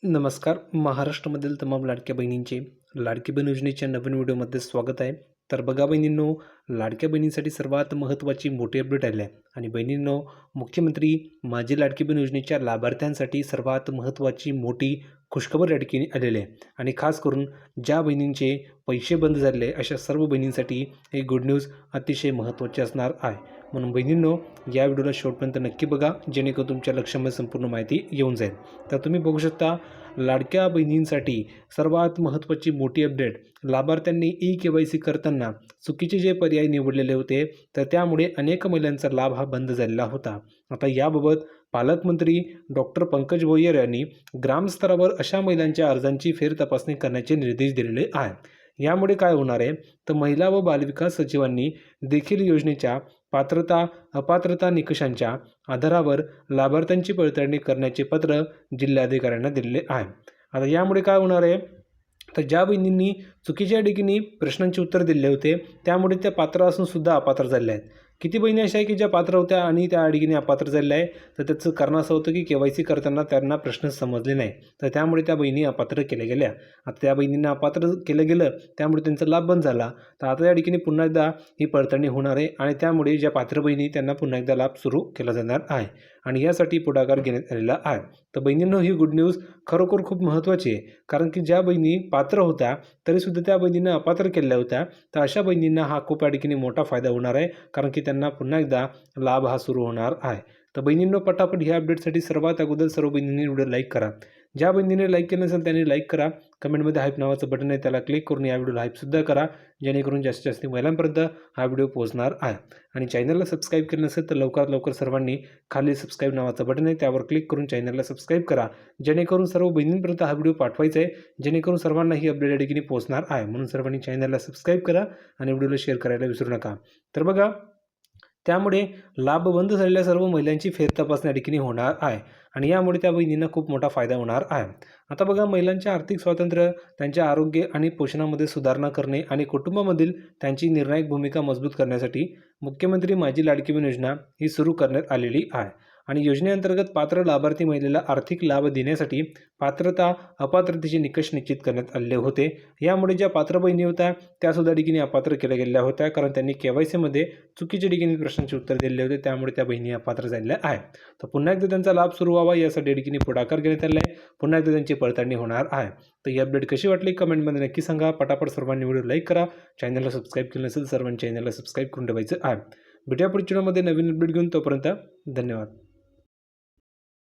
नमस्कार. महाराष्ट्रामधील तमाम लाडक्या बहिणींचे लाडकी बहीण योजनेच्या नवीन व्हिडिओमध्ये स्वागत आहे. तर बघा बहिणींनो, लाडक्या बहिणींसाठी सर्वात महत्त्वाची मोठी अपडेट आली आहे आणि बहिणींनो, मुख्यमंत्री माझी लाडकी बहीण योजनेच्या लाभार्थ्यांसाठी सर्वात महत्त्वाची मोठी खुशखबर या ठिकाणी आलेली आहे आणि खास करून ज्या बहिणींचे पैसे बंद झालेले अशा सर्व बहिणींसाठी ही गुड न्यूज अतिशय महत्त्वाची असणार आहे. म्हणून बहिणींनो, या व्हिडिओला शेवटपर्यंत नक्की बघा, जेणेकरून तुमच्या लक्षामध्ये संपूर्ण माहिती येऊन जाईल. तर तुम्ही बघू शकता, लाडक्या बहिणींसाठी सर्वात महत्त्वाची मोठी अपडेट. लाभार्थ्यांनी ई-के-वाय-सी करताना चुकीचे जे पर्याय निवडलेले होते, तर त्यामुळे अनेक महिलांचा लाभ हा बंद झालेला होता. आता याबाबत पालकमंत्री डॉक्टर पंकज भोयर यांनी ग्रामस्तरावर अशा महिलांच्या अर्जांची फेरतपासणी करण्याचे निर्देश दिलेले आहेत. यामुळे काय होणार आहे, तर महिला व बालविकास सचिवांनी देखील योजनेच्या पात्रता अपात्रता निकषांच्या आधारावर लाभार्थ्यांची पडताळणी करण्याचे पत्र जिल्हाधिकाऱ्यांना दिलेले आहे. आता यामुळे काय होणार आहे, तर ज्या बहिणींनी चुकीच्या ठिकाणी प्रश्नांची उत्तर दिले होते, त्यामुळे त्या पात्र असून सुद्धा अपात्र झालेल्या आहेत. किती बहिणी अशा आहे की ज्या पात्र होत्या आणि त्या ठिकाणी अपात्र झालेल्या आहे. तर त्याचं कारण असं होतं की के-वाय-सी करताना त्यांना प्रश्न समजले नाही, तर त्यामुळे त्या बहिणी अपात्र केल्या गेल्या. आता त्या बहिणींना अपात्र केलं गेलं, त्यामुळे त्यांचा लाभ बंद झाला. तर आता या ठिकाणी पुन्हा एकदा ही पडताळणी होणार आहे आणि त्यामुळे ज्या पात्र बहिणी त्यांना पुन्हा एकदा लाभ सुरू केला जाणार आहे आणि यासाठी पुढाकार घेण्यात आलेला आहे. तर बहिणींनो, ही गुड न्यूज खरोखर खूप महत्त्वाची आहे, कारण की ज्या बहिणी पात्र होत्या तरीसुद्धा त्या बहिणींना अपात्र केलेल्या होत्या, तर अशा बहिणींना हा खूप या ठिकाणी मोठा फायदा होणार आहे, कारण की त्यांना पुन्हा एकदा लाभ हा सुरू होणार आहे. तर बहिणींनो, पटापट ह्या अपडेटसाठी सर्वात अगोदर सर्व बहिणींनी व्हिडिओ लाईक करा. ज्या बहिणीने लाईक केलं नसेल त्यांनी लाईक करा. कमेंटमध्ये हाईप नावाचं बटन आहे, त्याला क्लिक करून या व्हिडिओला हाईपसुद्धा करा, जेणेकरून जास्तीत जास्त महिलांपर्यंत हा व्हिडिओ पोहोचणार आहे. आणि चॅनलला सबस्क्राईब केलं नसेल तर लवकरात लवकर सर्वांनी खाली सबस्क्राईब नावाचं बटन आहे, त्यावर क्लिक करून चॅनलला सबस्क्राईब करा, जेणेकरून सर्व बहिणींपर्यंत हा व्हिडिओ पाठवायचा आहे, जेणेकरून सर्वांना ही अपडेट या ठिकाणी पोहोचणार आहे. म्हणून सर्वांनी चॅनलला सबस्क्राईब करा आणि व्हिडिओला शेअर करायला विसरू नका. तर बघा, त्यामुळे लाभ बंद झालेल्या सर्व महिलांची फेरतपासणी या ठिकाणी होणार आहे आणि यामुळे त्या बहिणींना खूप मोठा फायदा होणार आहे. आता बघा, महिलांचे आर्थिक स्वातंत्र्य, त्यांच्या आरोग्य आणि पोषणामध्ये सुधारणा करणे आणि कुटुंबामधील त्यांची निर्णायक भूमिका मजबूत करण्यासाठी मुख्यमंत्री माझी लाडकी बहीण योजना ही सुरू करण्यात आलेली आहे आणि योजनेअंतर्गत पात्र लाभार्थी महिलेला आर्थिक लाभ देण्यासाठी पात्रता अपात्रतेचे निकष निश्चित करण्यात आलेले होते. यामुळे ज्या पात्र बहिणी होत्या त्यासुद्धा ठिकाणी अपात्र केल्या गेलेल्या होत्या, कारण त्यांनी के-वाय-सीमध्ये चुकीच्या ठिकाणी प्रश्नांचे उत्तर दिले होते, त्यामुळे त्या बहिणी अपात्र झालेल्या आहेत. तर पुन्हा एकदा त्यांचा लाभ सुरू व्हावा यासाठी ठिकाणी पुढाकार घेण्यात आला आहे. पुन्हा एकदा त्यांची पडताळणी होणार आहे. तर ही अपडेट कशी वाटली कमेंटमध्ये नक्की सांगा. पटापट सर्वांनी व्हिडिओ लाईक करा. चॅनलला सबस्क्राईब केलं नसेल सर्वांनी चॅनलला सबस्क्राईब करून ठेवायचं आहे. भेटूया पुढच्या व्हिडिओमध्ये नवीन अपडेट घेऊन. तोपर्यंत धन्यवाद.